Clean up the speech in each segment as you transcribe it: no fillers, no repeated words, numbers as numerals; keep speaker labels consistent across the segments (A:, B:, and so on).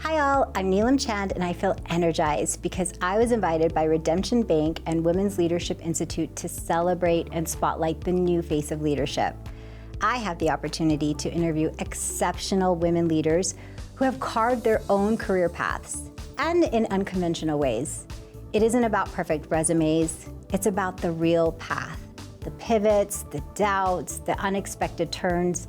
A: Hi all, I'm Neelam Chand and I feel energized because I was invited by Redemption Bank and Women's Leadership Institute to celebrate and spotlight the new face of leadership. I have the opportunity to interview exceptional women leaders who have carved their own career paths and in unconventional ways. It isn't about perfect resumes, it's about the real path, the pivots, the doubts, the unexpected turns,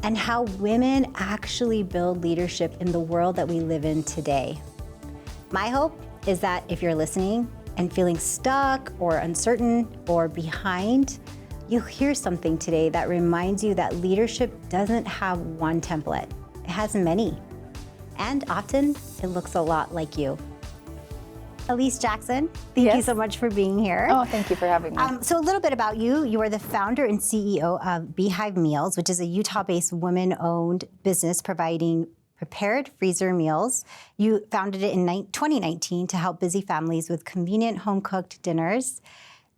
A: and how women actually build leadership in the world that we live in today. My hope is that if you're listening and feeling stuck or uncertain or behind, you'll hear something today that reminds you that leadership doesn't have one template. It has many. And often it looks a lot like you. Allyse Jackson, thank you so much for being here.
B: Oh, thank you for having me.
A: So a little bit about you. You are the founder and CEO of Beehive Meals, which is a Utah-based woman-owned business providing prepared freezer meals. You founded it in 2019 to help busy families with convenient home-cooked dinners.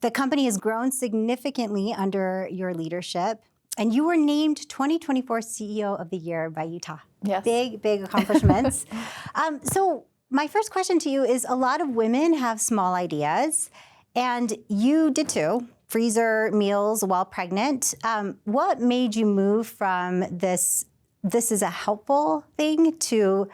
A: The company has grown significantly under your leadership, and you were named 2024 CEO of the Year by Utah.
B: Yes.
A: Big accomplishments. So my first question to you is, a lot of women have small ideas, and you did too, freezer meals while pregnant. What made you move from this is a helpful thing to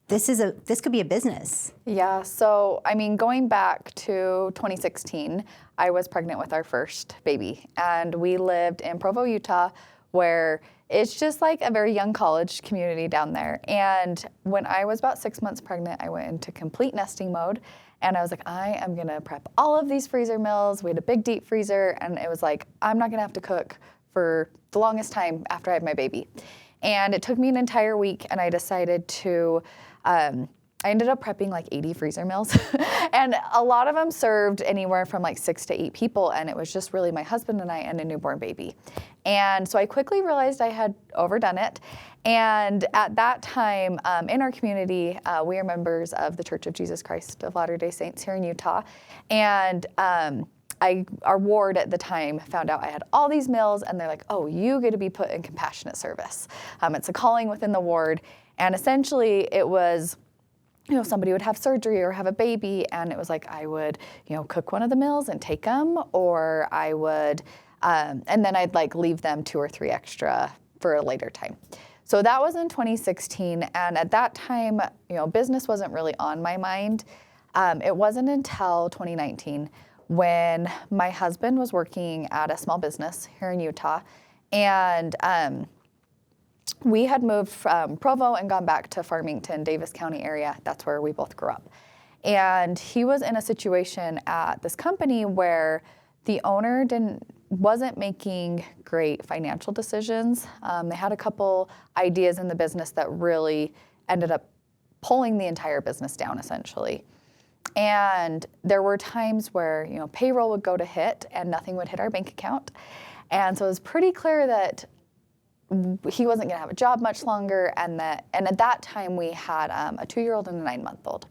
A: this could be a business?
B: Yeah, so I mean, going back to 2016, I was pregnant with our first baby, and we lived in Provo, Utah, where it's just like a very young college community down there. And when I was about 6 months pregnant, I went into complete nesting mode. And I was like, I am gonna prep all of these freezer meals. We had a big deep freezer, and it was like, I'm not gonna have to cook for the longest time after I have my baby. And it took me an entire week, and I decided to, I ended up prepping like 80 freezer meals. And a lot of them served anywhere from like 6 to 8 people. And it was just really my husband and I and a newborn baby. And so I quickly realized I had overdone it. And at that time, in our community, we are members of the Church of Jesus Christ of Latter-day Saints here in Utah. And our ward at the time found out I had all these meals, and they're like, oh, you get to be put in compassionate service. It's a calling within the ward. And essentially it was, somebody would have surgery or have a baby, and it was like I would, cook one of the meals and take them, or I would, and then I'd like leave them 2 or 3 extra for a later time. So that was in 2016, and at that time, business wasn't really on my mind. It wasn't until 2019 when my husband was working at a small business here in Utah, and we had moved from Provo and gone back to Farmington, Davis County area. That's where we both grew up. And he was in a situation at this company where the owner wasn't making great financial decisions. They had a couple ideas in the business that really ended up pulling the entire business down, essentially. And there were times where, payroll would go to hit and nothing would hit our bank account. And so it was pretty clear that he wasn't going to have a job much longer, and at that time we had a 2-year-old and a 9-month-old.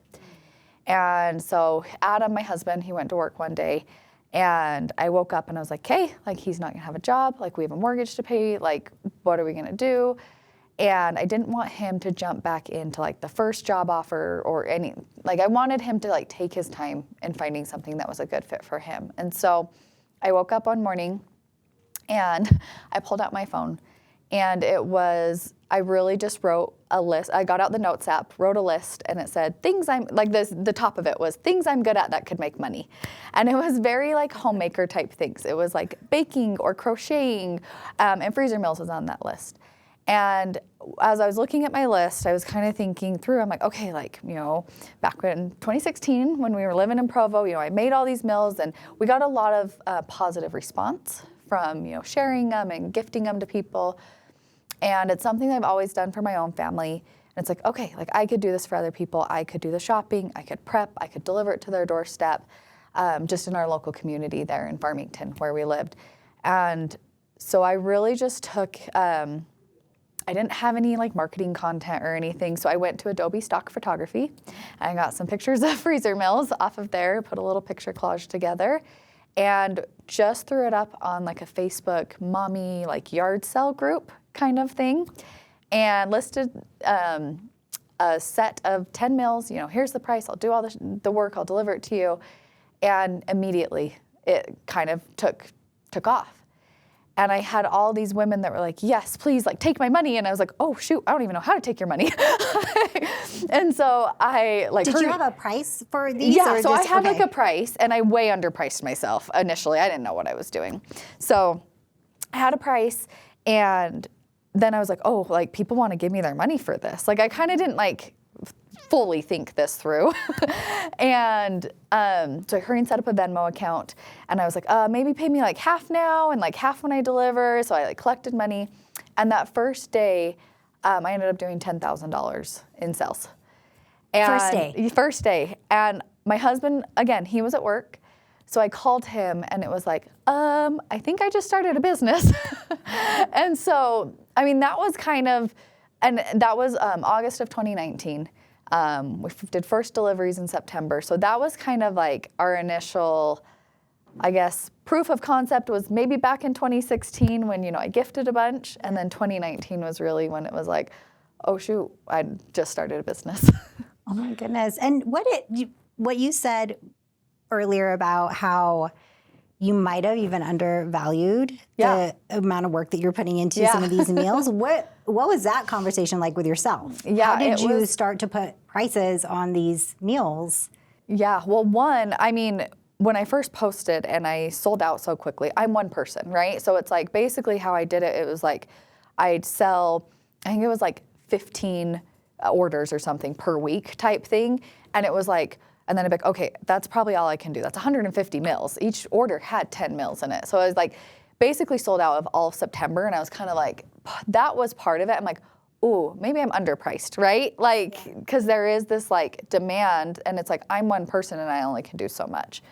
B: And so Adam, my husband, he went to work one day, and I woke up and I was like, hey, like, he's not going to have a job, like, we have a mortgage to pay, like, what are we going to do? And I didn't want him to jump back into like the first job offer or I wanted him to like take his time in finding something that was a good fit for him. And so I woke up one morning and I pulled out my phone. And I really just wrote a list. I got out the notes app, wrote a list, and it said the top of it was things I'm good at that could make money. And it was very like homemaker type things. It was like baking or crocheting, and freezer meals was on that list. And as I was looking at my list, I was kind of thinking through, I'm like, okay, back in 2016, when we were living in Provo, I made all these meals, and we got a lot of positive response from, sharing them and gifting them to people. And it's something that I've always done for my own family. And it's like, okay, like I could do this for other people. I could do the shopping, I could prep, I could deliver it to their doorstep, just in our local community there in Farmington where we lived. And so I really just took, I didn't have any like marketing content or anything. So I went to Adobe Stock Photography and I got some pictures of freezer meals off of there, put a little picture collage together, and just threw it up on like a Facebook mommy like yard sale group kind of thing, and listed a a set of 10 meals, you know, here's the price, I'll do all the work, I'll deliver it to you. And immediately it kind of took off. And I had all these women that were like, yes, please, like, take my money. And I was like, oh, shoot, I don't even know how to take your money. And so I, like...
A: Did you have a price for these?
B: Yeah, so I had, like, a price, and I way underpriced myself initially. I didn't know what I was doing. So I had a price, and then I was like, oh, like, people want to give me their money for this. Like, I kind of didn't, like, fully think this through. And so I hurried and set up a Venmo account, and I was like, maybe pay me like half now and like half when I deliver. So I like collected money. And that first day, I ended up doing $10,000 in sales. And First day. And my husband, again, he was at work. So I called him, and it was like, I think I just started a business. And so, I mean, that was kind of, and that was August of 2019. We did first deliveries in September. So that was kind of like our initial, I guess, proof of concept was maybe back in 2016 when, you know, I gifted a bunch. And then 2019 was really when it was like, oh, shoot, I just started a business.
A: Oh, my goodness. And what you said earlier about how you might have even undervalued the amount of work that you're putting into some of these meals. What was that conversation like with yourself?
B: Yeah,
A: how did you start to put prices on these meals?
B: Yeah, well, one, I mean, when I first posted and I sold out so quickly, I'm one person, right? So it's like basically how I did it, it was like I'd sell, I think it was like 15 orders or something per week type thing. And it was like, and then I'd be like, okay, that's probably all I can do. That's 150 meals. Each order had 10 meals in it. So I was like basically sold out of all of September. And I was kind of like, that was part of it. I'm like, ooh, maybe I'm underpriced, right? Like, because there is this like demand, and it's like, I'm one person and I only can do so much.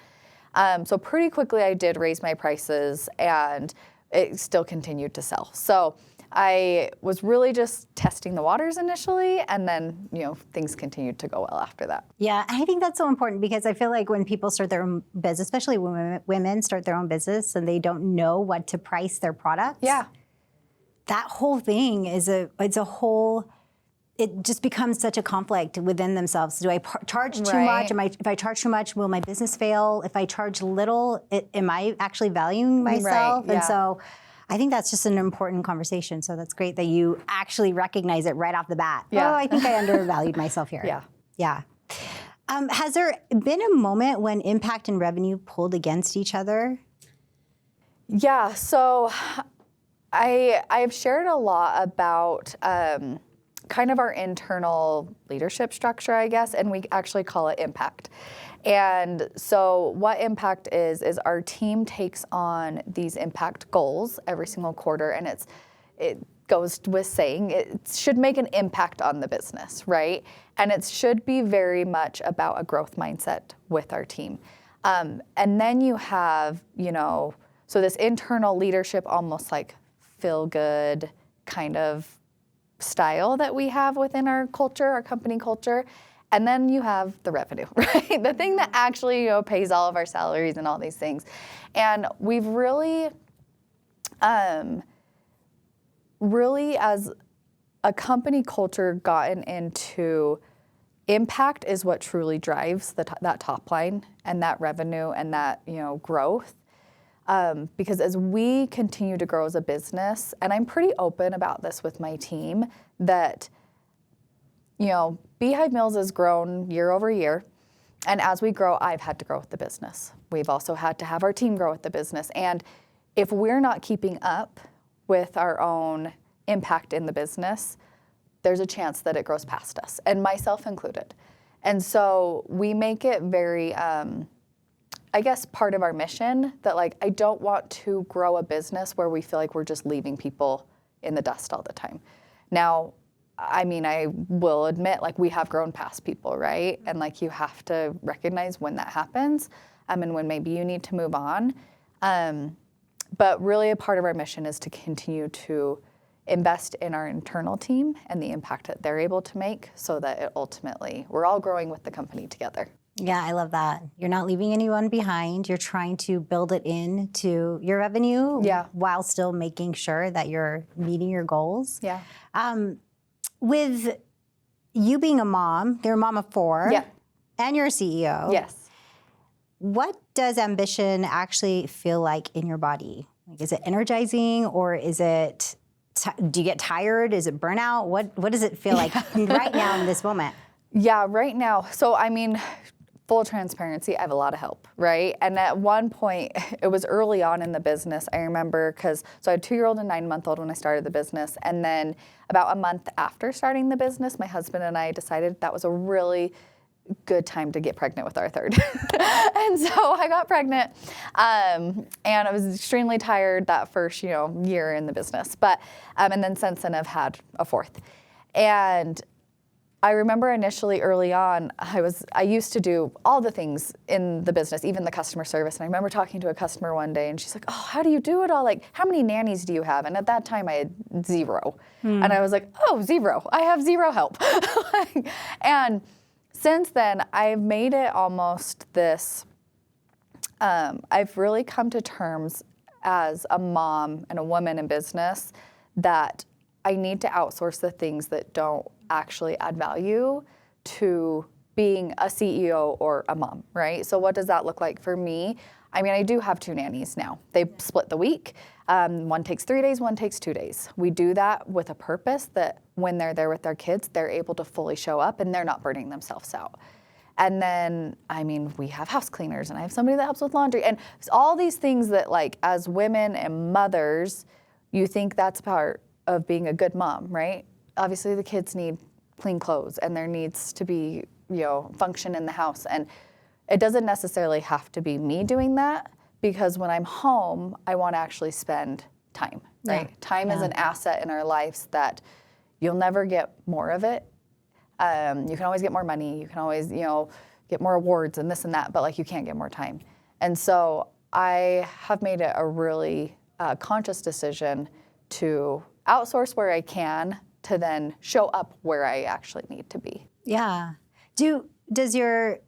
B: So pretty quickly I did raise my prices, and it still continued to sell. So I was really just testing the waters initially, and then, you know, things continued to go well after that.
A: Yeah, I think that's so important, because I feel like when people start their own business, especially when women start their own business and they don't know what to price their products.
B: Yeah.
A: That whole thing is it just becomes such a conflict within themselves. Do I charge too much? If I charge too much, will my business fail? If I charge little, am I actually valuing myself?
B: Right,
A: And so I think that's just an important conversation. So that's great that you actually recognize it right off the bat.
B: Yeah.
A: Oh, I think I undervalued myself here. Yeah. Has there been a moment when impact and revenue pulled against each other?
B: Yeah, so I've shared a lot about kind of our internal leadership structure, I guess, and we actually call it impact. And so what impact is our team takes on these impact goals every single quarter, and it goes with saying it should make an impact on the business, right? And it should be very much about a growth mindset with our team. And then you have, you know, so this internal leadership, almost like feel good kind of style that we have within our culture, our company culture. And then you have the revenue, right? The thing that actually, you know, pays all of our salaries and all these things. And we've really as a company culture gotten into impact is what truly drives that top line and that revenue and that, you know, growth. Because as we continue to grow as a business, and I'm pretty open about this with my team, that, you know, Beehive Meals has grown year over year. And as we grow, I've had to grow with the business. We've also had to have our team grow with the business. And if we're not keeping up with our own impact in the business, there's a chance that it grows past us, and myself included. And so we make it very, I guess, part of our mission that, like, I don't want to grow a business where we feel like we're just leaving people in the dust all the time. Now, I mean, I will admit, like, we have grown past people, right? And, like, you have to recognize when that happens, and when maybe you need to move on. But really a part of our mission is to continue to invest in our internal team and the impact that they're able to make, so that it ultimately, we're all growing with the company together.
A: Yeah, I love that. You're not leaving anyone behind. You're trying to build it into your revenue while still making sure that you're meeting your goals.
B: Yeah.
A: With you being a mom, you're a mom of 4.
B: Yeah.
A: And you're a CEO.
B: Yes.
A: What does ambition actually feel like in your body? Like, is it energizing, or is it, do you get tired? Is it burnout? What does it feel like right now in this moment?
B: Yeah, right now. So, I mean, full transparency, I have a lot of help, right? And at one point, it was early on in the business, I remember, so I had a 2-year-old and 9-month-old when I started the business. And then about a month after starting the business, my husband and I decided that was a really good time to get pregnant with our third. And so I got pregnant, and I was extremely tired that first, year in the business. But, and then since then I've had a 4th. And I remember initially early on, I used to do all the things in the business, even the customer service. And I remember talking to a customer one day, and she's like, "Oh, how do you do it all? Like, how many nannies do you have?" And at that time I had 0. And I was like, "Oh, 0. I have 0 help." And since then, I've made it almost this, I've really come to terms as a mom and a woman in business that I need to outsource the things that don't actually add value to being a CEO or a mom, right? So what does that look like for me? I mean, I do have 2 nannies now. They split the week. One takes 3 days, one takes 2 days. We do that with a purpose that when they're there with their kids, they're able to fully show up and they're not burning themselves out. And then, I mean, we have house cleaners and I have somebody that helps with laundry and all these things that, like, as women and mothers, you think that's part of being a good mom, right? Obviously the kids need clean clothes and there needs to be, function in the house. And it doesn't necessarily have to be me doing that, because when I'm home, I want to actually spend time, right?
A: Yeah.
B: Time is an asset in our lives that you'll never get more of it. You can always get more money. You can always, get more awards and this and that, but you can't get more time. And so I have made it a really conscious decision to outsource where I can to then show up where I actually need to be.
A: Yeah. Does your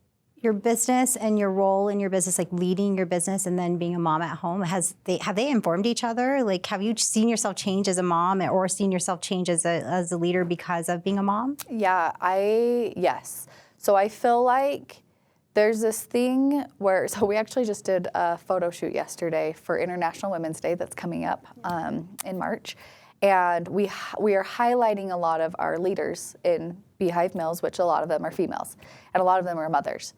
A: business and your role in your business, like leading your business and then being a mom at home, have they informed each other? Like, have you seen yourself change as a mom or seen yourself change as a leader because of being a mom?
B: Yeah, yes. So I feel like there's this thing where, so we actually just did a photo shoot yesterday for International Women's Day that's coming up in March. And we are highlighting a lot of our leaders in Beehive Meals, which a lot of them are females, and a lot of them are mothers.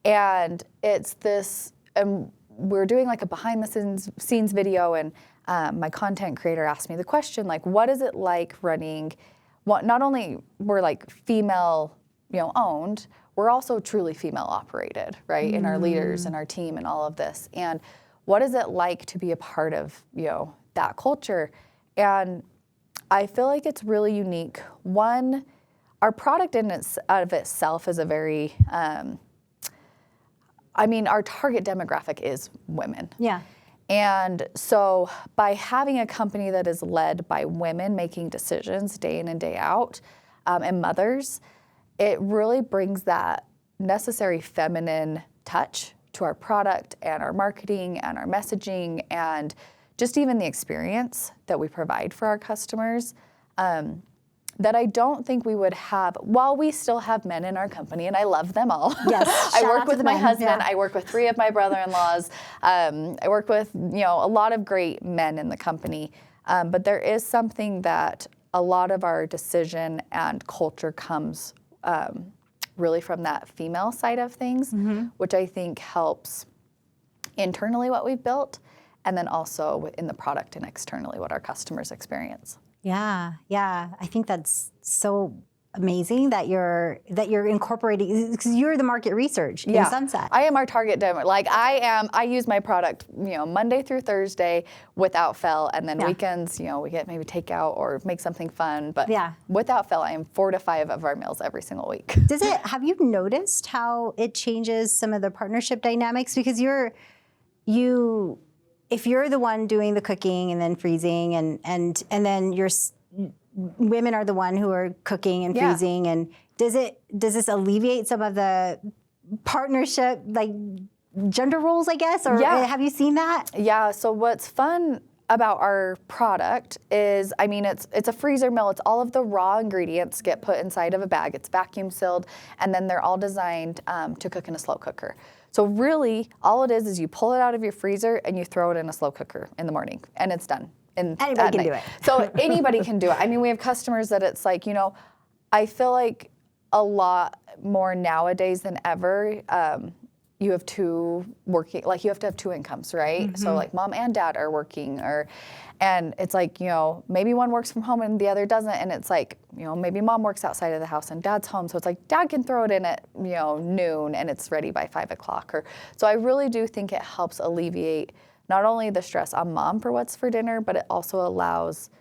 B: And it's this, and we're doing like a behind the scenes video, and my content creator asked me the question, like, what is it like running, not only we're like female, owned, we're also truly female operated, right? In our leaders and our team and all of this. And what is it like to be a part of, that culture? And I feel like it's really unique. One, our product of itself is a very, our target demographic is women.
A: Yeah.
B: And so by having a company that is led by women making decisions day in and day out, and mothers, it really brings that necessary feminine touch to our product and our marketing and our messaging and just even the experience that we provide for our customers, that I don't think we would have, while we still have men in our company, and I love them all.
A: Yes,
B: I work with my husband,
A: yeah.
B: I work with 3 of my brother-in-laws, I work with, a lot of great men in the company, but there is something that a lot of our decision and culture comes really from that female side of things, which I think helps internally what we've built, and then also in the product and externally what our customers experience.
A: Yeah. I think that's so amazing that you're incorporating, because you're the market research in Sunset.
B: I am our target demo. Like I use my product, Monday through Thursday without fail, and then weekends, we get maybe takeout or make something fun. But without fail, I am 4 to 5 of our meals every single week.
A: Have you noticed how it changes some of the partnership dynamics? Because if you're the one doing the cooking and then freezing and then women are the one who are cooking and freezing, and does this alleviate some of the partnership, like, gender roles, I guess? Or have you seen that?
B: Yeah, so what's fun, about our product is, I mean, it's a freezer meal. It's all of the raw ingredients get put inside of a bag. It's vacuum sealed, and then they're all designed to cook in a slow cooker. So really, all it is you pull it out of your freezer and you throw it in a slow cooker in the morning, and it's done. And
A: anybody can do it.
B: So anybody can do it. I mean, we have customers that it's like, you know, I feel like a lot more nowadays than ever, you have two working, like you have to have two incomes, right? Mm-hmm. So like mom and dad are working, and it's like, you know, maybe one works from home and the other doesn't, and it's like, you know, maybe mom works outside of the house and dad's home, so it's like dad can throw it in at, you know, noon and it's ready by 5 o'clock. So I really do think it helps alleviate not only the stress on mom for what's for dinner, but it also allows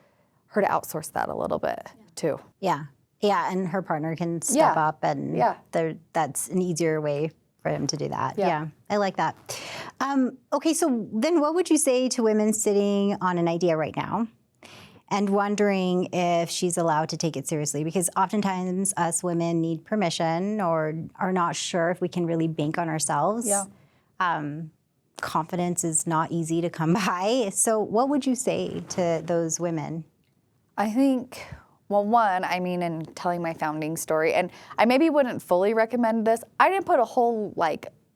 B: her to outsource that a little bit too.
A: Yeah. Yeah, and her partner can step up, and that's an easier way for him to do that. Yeah, I like that. Okay, so then what would you say to women sitting on an idea right now and wondering if she's allowed to take it seriously? Because oftentimes us women need permission or are not sure if we can really bank on ourselves. Yeah. Confidence is not easy to come by. So what would you say to those women?
B: I think, well, one, I mean, in telling my founding story, and I maybe wouldn't fully recommend this. I didn't put a whole,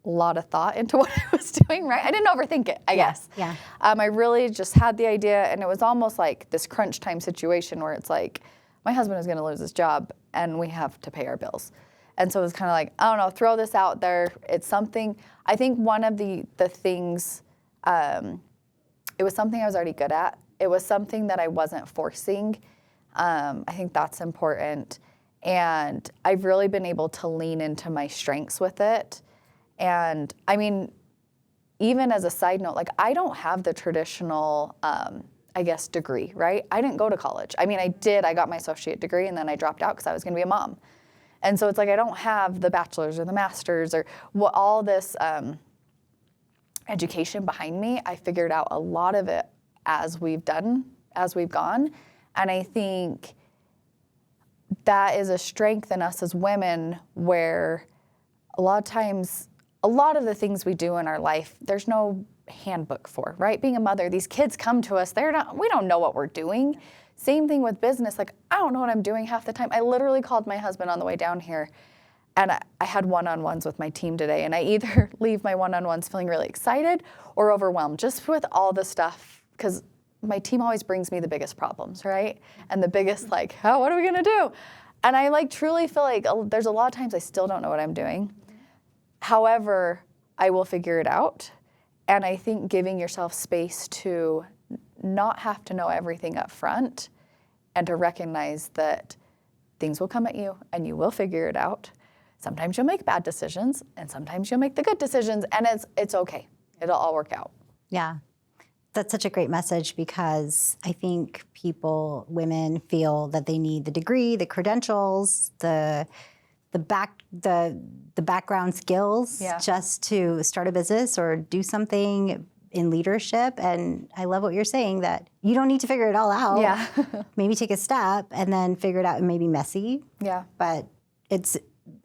B: lot of thought into what I was doing, right? I didn't overthink it, I guess.
A: Yeah.
B: I really just had the idea, and it was almost like this crunch time situation where it's like, my husband is going to lose his job, and we have to pay our bills. And so it was kind of like, I don't know, throw this out there. It's something, I think one of the things, it was something I was already good at. It was something that I wasn't forcing. I think that's important. And I've really been able to lean into my strengths with it. And I mean, even as a side note, I don't have the traditional, degree, right? I didn't go to college. I mean, I got my associate degree and then I dropped out because I was going to be a mom. And so it's like I don't have the bachelor's or the master's or all this education behind me. I figured out a lot of it as we've gone. And I think that is a strength in us as women where a lot of times, a lot of the things we do in our life, there's no handbook for, right? Being a mother, these kids come to us, we don't know what we're doing. Same thing with business. I don't know what I'm doing half the time. I literally called my husband on the way down here, and I had one-on-ones with my team today, and I either leave my one-on-ones feeling really excited or overwhelmed just with all the stuff, because my team always brings me the biggest problems, right? And the biggest, what are we going to do? And I truly feel like there's a lot of times I still don't know what I'm doing. However, I will figure it out. And I think giving yourself space to not have to know everything up front and to recognize that things will come at you and you will figure it out. Sometimes you'll make bad decisions and sometimes you'll make the good decisions, and it's okay. It'll all work out.
A: Yeah. That's such a great message, because I think women feel that they need the degree, the credentials, the background skills just to start a business or do something in leadership. And I love what you're saying, that you don't need to figure it all out.
B: Yeah.
A: Maybe take a step and then figure it out. It may be messy. Yeah. But it's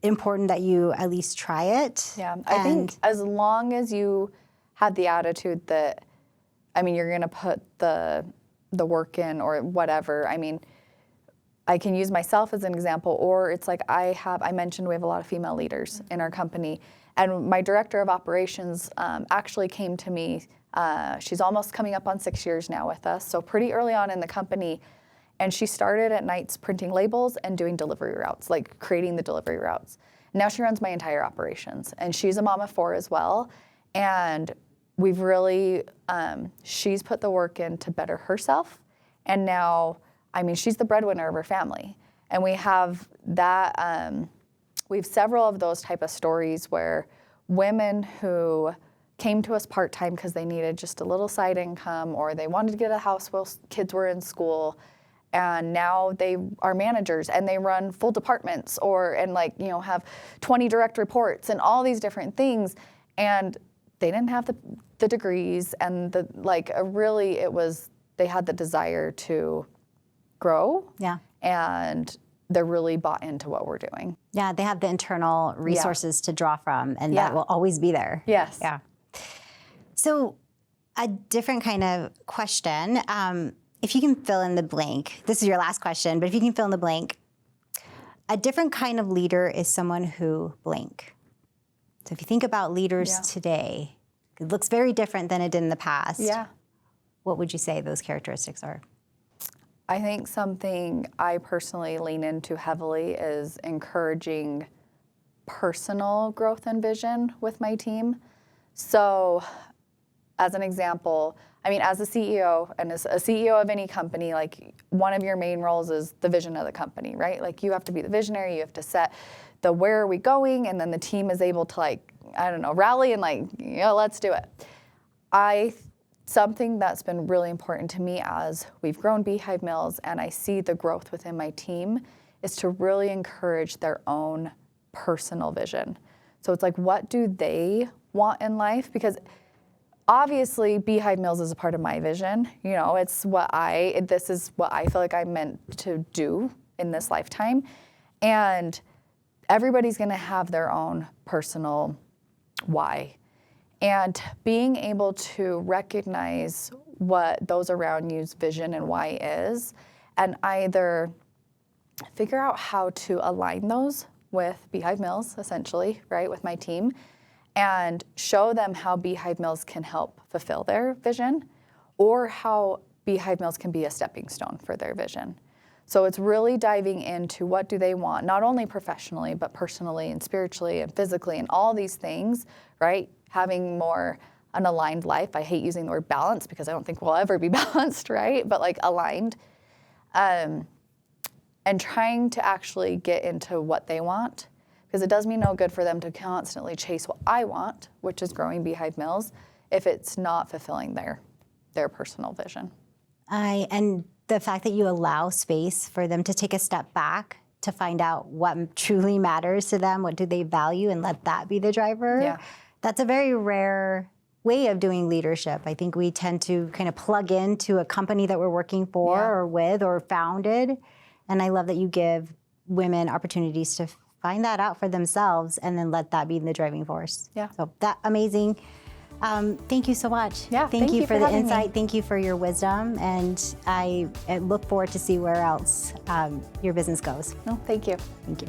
A: important that you at least try it.
B: Yeah. I think as long as you have the attitude that, you're going to put the work in or whatever. I can use myself as an example, or it's like I mentioned we have a lot of female leaders in our company, and my director of operations actually came to me. She's almost coming up on 6 years now with us, so pretty early on in the company, and she started at nights printing labels and doing delivery routes, creating the delivery routes. Now she runs my entire operations, and she's a mom of 4 as well, and we've really, she's put the work in to better herself, and now, she's the breadwinner of her family. And we have that, we have several of those type of stories where women who came to us part-time because they needed just a little side income, or they wanted to get a house while kids were in school, and now they are managers and they run full departments have 20 direct reports and all these different things. And they didn't have the degrees and they had the desire to grow. Yeah. And they're really bought into what we're doing.
A: Yeah, they have the internal resources to draw from, and that will always be there.
B: Yes.
A: Yeah. So a different kind of question. If you can fill in the blank, this is your last question, but if you can fill in the blank, a different kind of leader is someone who blank. So if you think about leaders today, it looks very different than it did in the past.
B: Yeah.
A: What would you say those characteristics are?
B: I think something I personally lean into heavily is encouraging personal growth and vision with my team. So as an example, I mean, as a CEO and as a CEO of any company, like one of your main roles is the vision of the company, right? Like you have to be the visionary, you have to set the where are we going, and then the team is able to like, I don't know, rally and like, let's do it. Something that's been really important to me as we've grown Beehive Meals and I see the growth within my team is to really encourage their own personal vision. So it's like, what do they want in life? Because obviously Beehive Meals is a part of my vision. You know, this is what I feel like I'm meant to do in this lifetime. And everybody's gonna have their own personal why. And being able to recognize what those around you's vision and why is, and either figure out how to align those with Beehive Meals, essentially, right, with my team, and show them how Beehive Meals can help fulfill their vision, or how Beehive Meals can be a stepping stone for their vision. So it's really diving into what do they want, not only professionally, but personally and spiritually and physically and all these things, right? Having more an aligned life. I hate using the word balance because I don't think we'll ever be balanced, right? But like aligned. And trying to actually get into what they want, because it does me no good for them to constantly chase what I want, which is growing Beehive Meals, if it's not fulfilling their personal vision.
A: And the fact that you allow space for them to take a step back to find out what truly matters to them, what do they value, and let that be the driver.
B: Yeah.
A: That's a very rare way of doing leadership. I think we tend to kind of plug into a company that we're working for or with or founded. And I love that you give women opportunities to find that out for themselves and then let that be the driving force.
B: Yeah.
A: So that amazing. Thank you so much.
B: Yeah,
A: thank you for the insight.
B: Me.
A: Thank you for your wisdom. And I look forward to see where else your business goes.
B: No, thank you.
A: Thank you.